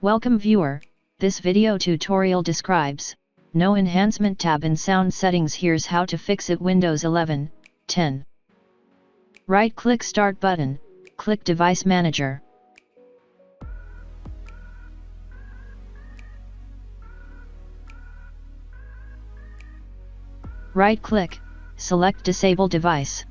Welcome viewer, this video tutorial describes, no enhancement tab in sound settings. Here's how to fix it. Windows 11, 10. Right click Start button, click Device Manager. Right click, select Disable Device.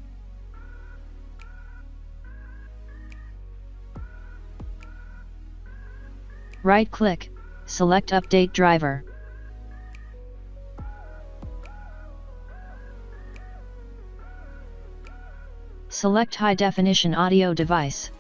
Right click, select Update Driver. Select High Definition Audio Device.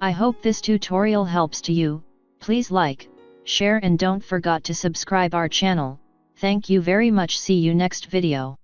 I hope this tutorial helps to you. Please like, share and don't forget to subscribe our channel. Thank you very much. See you next video.